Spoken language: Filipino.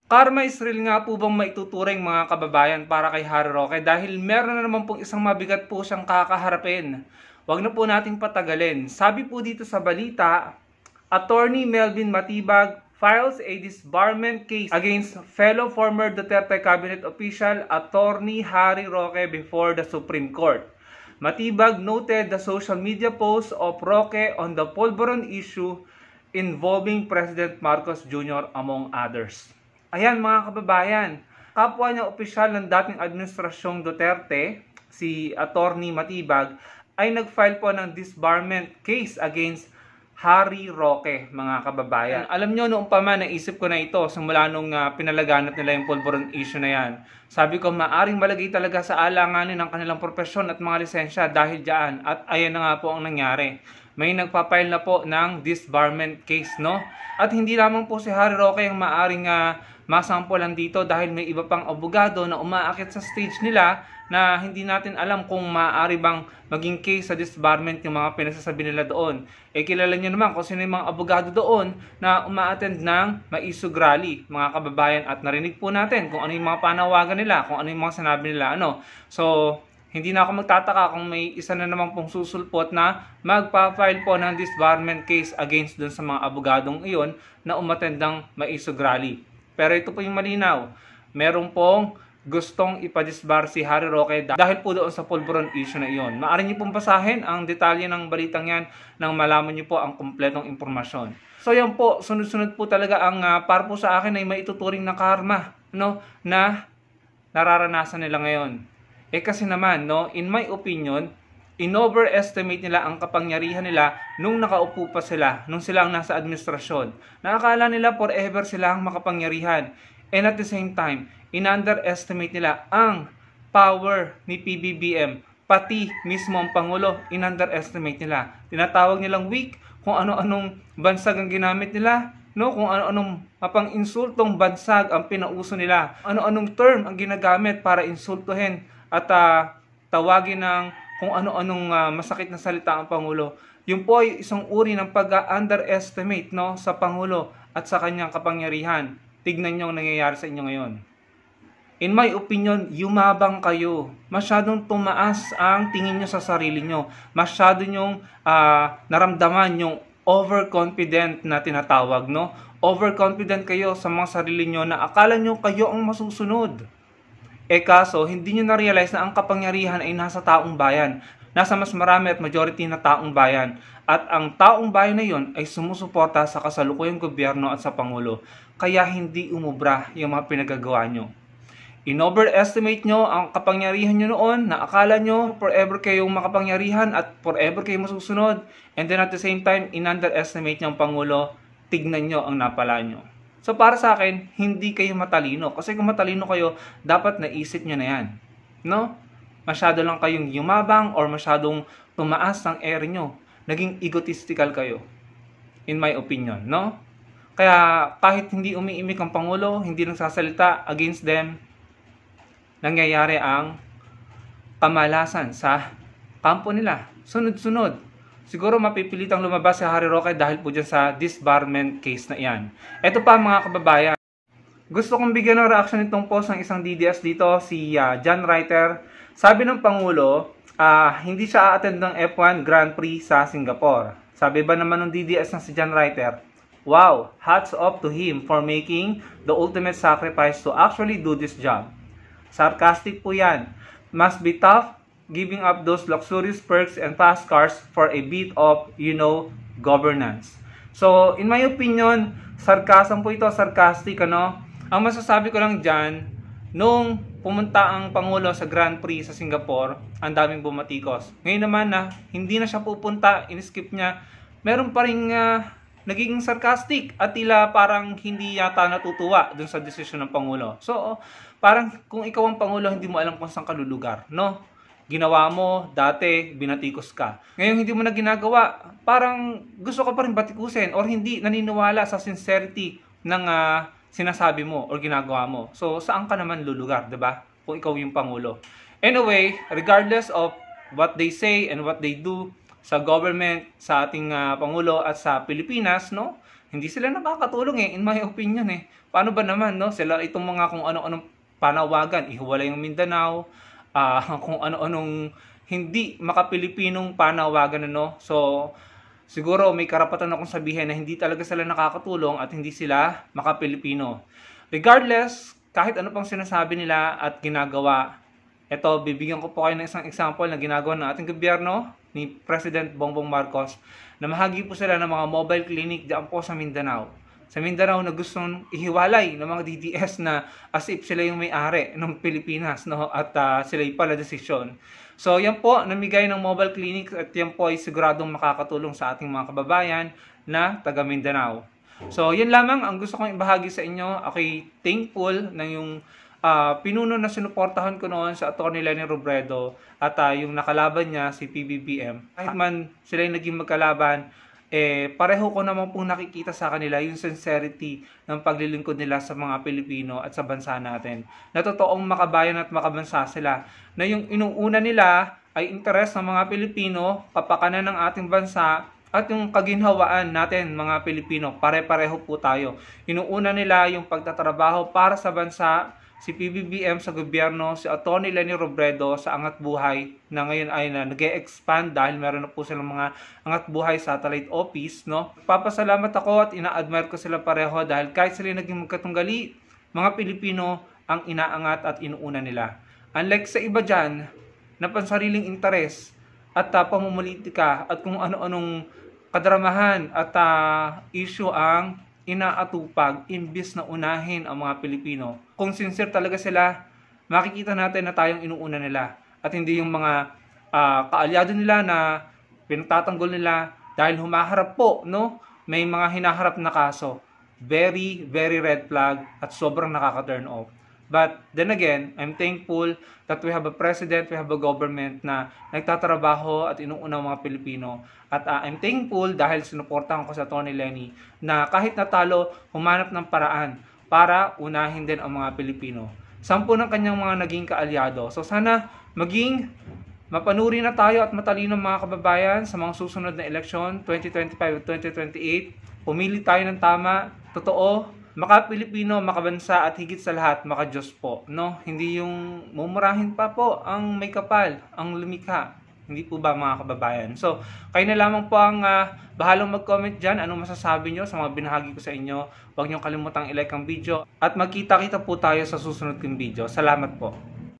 Karma is real nga po bang maituturing mga kababayan para kay Harry Roque dahil meron na naman pong isang mabigat po siyang kakaharapin. Huwag na po nating patagalin. Sabi po dito sa balita, Attorney Melvin Matibag files a disbarment case against fellow former Duterte cabinet official Attorney Harry Roque before the Supreme Court. Matibag noted the social media posts of Roque on the Polvoron issue involving President Marcos Jr. among others. Ayan mga kababayan, kapwa niya opisyal ng dating administrasyong Duterte, si Attorney Matibag, ay nag-file po ng disbarment case against Harry Roque, mga kababayan. Alam nyo, noong pa man, naisip ko na ito simula nung pinalaganap nila yung Polvoron issue na yan. Sabi ko, maaring malagay talaga sa alanganin ng kanilang profesyon at mga lisensya dahil dyan. At ayan na nga po ang nangyari. May nagpapile na po ng disbarment case, no? At hindi lamang po si Harry Roque yung maaring masampulan dito dahil may iba pang abogado na umaakit sa stage nila na hindi natin alam kung maaari bang maging case sa disbarment yung mga pinagsasabi nila doon. Kilala niyo naman kung sino yung mga abogado doon na umaattend ng maisog rally, mga kababayan, at narinig po natin kung ano yung mga panawagan nila, kung ano yung mga sinabi nila, ano. So, hindi na ako magtataka kung may isa na naman pong susulpot na magpa-file po ng disbarment case against dun sa mga abogadong iyon na umattend ng maisog rally. Pero ito po yung malinaw. Meron pong gustong ipadisbar si Harry Roque dahil po doon sa Polvoron issue na iyon. Maaari niyo pong basahin ang detalye ng balitang yan nang malaman niyo po ang kumpletong impormasyon. So yan po, sunod-sunod po talaga ang para po sa akin ay maituturing na karma, no, na nararanasan nila ngayon. Kasi naman, no, in my opinion, in-overestimate nila ang kapangyarihan nila nung nakaupo pa sila, nung sila ang nasa administrasyon. Nakakala nila forever sila ang makapangyarihan. And at the same time, in-underestimate nila ang power ni PBBM. Pati mismo ang Pangulo, in-underestimate nila. Tinatawag nilang weak, kung ano-anong bansag ang ginamit nila, no, kung ano-anong mapang-insultong bansag ang pinauso nila. Ano-anong term ang ginagamit para insultuhin at tawagin ng kung ano-anong masakit na salita ang Pangulo. Yun po ay isang uri ng pag-underestimate, no, sa Pangulo at sa kanyang kapangyarihan. Tignan nyo ang nangyayari sa inyo ngayon. In my opinion, yumabang kayo. Masyadong tumaas ang tingin nyo sa sarili nyo. Masyado nyong naramdaman yung overconfident na tinatawag, no? Overconfident kayo sa mga sarili nyo na akala nyo kayo ang masusunod. Kaso, hindi nyo na-realize na ang kapangyarihan ay nasa taong bayan. Nasa mas marami at majority na taong bayan. At ang taong bayan na yon ay sumusuporta sa kasalukuyang gobyerno at sa Pangulo. Kaya hindi umubra yung mga pinagagawa nyo. In-overestimate nyo ang kapangyarihan nyo noon na akala nyo forever kayong makapangyarihan at forever kayong masusunod. And then at the same time, in-underestimate nyo ang Pangulo. Tignan nyo ang napala nyo. So para sa akin, hindi kayo matalino. Kasi kung matalino kayo, dapat naisip nyo na yan. No? Masyado lang kayong yumabang or masyadong tumaas ang air nyo. Naging egotistical kayo. In my opinion, no? Kaya kahit hindi umiimik ang Pangulo, hindi nagsasalita against them, nangyayari ang kamalasan sa kampo nila. Sunod-sunod. Siguro mapipilitang lumabas si Harry Roque dahil po dyan sa disbarment case na iyan. Ito pa mga kababayan. Gusto kong bigyan ng reaction itong post ng isang DDS dito, si John Reiter. Sabi ng Pangulo, hindi siya a-attend ng F1 Grand Prix sa Singapore. Sabi ba naman ng DDS na si John Reiter, wow, hats off to him for making the ultimate sacrifice to actually do this job. Sarcastic po yan. Must be tough giving up those luxurious perks and fast cars for a bit of, governance. So, in my opinion, sarcasm po ito, sarcastic, ano? Ang masasabi ko lang dyan, nung pumunta ang Pangulo sa Grand Prix sa Singapore, ang daming bumatikos. Ngayon naman na, hindi na siya pupunta, in-skip niya, meron pa rin nagiging sarcastic at tila parang hindi yata natutuwa dun sa desisyon ng Pangulo. So, parang kung ikaw ang Pangulo, hindi mo alam kung saan ka lulugar, no? Ginawa mo, dati, binatikos ka. Ngayon, hindi mo na ginagawa. Parang gusto ka pa rin batikusin or hindi naniniwala sa sincerity ng sinasabi mo or ginagawa mo. So, saan ka naman lulugar, diba? Kung ikaw yung Pangulo. Anyway, regardless of what they say and what they do sa government, sa ating Pangulo at sa Pilipinas, no? Hindi sila nakakatulong in my opinion Paano ba naman, no? Sila itong mga kung ano-anong panawagan, ihiwalay yung Mindanao, kung ano-anong hindi makapilipinong panawagan, ano? So, siguro may karapatan akong sabihin na hindi talaga sila nakakatulong at hindi sila makapilipino. Regardless, kahit ano pang sinasabi nila at ginagawa, ito, bibigyan ko po kayo ng isang example na ginagawa ng ating gobyerno ni President Bongbong Marcos na mahagi po sila ng mga mobile clinic diyan po sa Mindanao. Sa Mindanao na gustong ihiwalay ng mga DDS na as if sila yung may-ari ng Pilipinas, no? At sila yung pala desisyon. So yan po, namigay ng mobile clinic at yan po ay siguradong makakatulong sa ating mga kababayan na taga Mindanao. So yan lamang ang gusto kong ibahagi sa inyo. Ako'y thankful na yung pinuno na sinuportahan ko noon sa Atty. Leni Robredo at yung nakalaban niya si PBBM. Kahit man sila yung naging magkalaban, pareho ko naman pong nakikita sa kanila yung sincerity ng paglilingkod nila sa mga Pilipino at sa bansa natin. Na totoong makabayan at makabansa sila. Na yung inuuna nila ay interes ng mga Pilipino, kapakanan ng ating bansa, at yung kaginhawaan natin mga Pilipino. Pare-pareho po tayo. Inuuna nila yung pagtatrabaho para sa bansa, si PBBM sa gobyerno, si Atty. Leni Robredo sa Angat Buhay na ngayon ay nag-e-expand dahil meron na po silang mga Angat Buhay satellite office, no? Papasalamat ako at ina-admire ko sila pareho dahil kahit sila naging magkatunggali, mga Pilipino ang inaangat at inuuna nila. Unlike sa iba dyan, na pansariling interes at pamumulitika at kung ano-anong kadramahan at issue ang inaatupag imbis na unahin ang mga Pilipino. Kung sincere talaga sila, makikita natin na tayong inuuna nila at hindi yung mga kaalyado nila na pinagtatanggol nila dahil humaharap po, no? May mga hinaharap na kaso. Very, very red flag at sobrang nakaka-turn off. But then again, I'm thankful that we have a president, we have a government na nagtatrabaho at inuuna ang mga Pilipino. At I'm thankful dahil sinuportahan ko sa Atty. Leni na kahit natalo, humanap ng paraan para unahin din ang mga Pilipino. 10 ng kanyang mga naging kaalyado. So sana maging mapanuri na tayo at matalino mga kababayan sa mga susunod na eleksyon 2025 at 2028. Pumili tayo ng tama, totoo, maka-Pilipino, makabansa at higit sa lahat maka-Diyos po, no? Hindi yung mumurahin pa po ang may kapal, ang lumikha. Hindi po ba mga kababayan? So, kayo na lamang po ang bahalang mag-comment dyan. Anong masasabi nyo sa mga binahagi ko sa inyo? Huwag nyo kalimutang i-like ang video. At magkita-kita po tayo sa susunod kong video. Salamat po.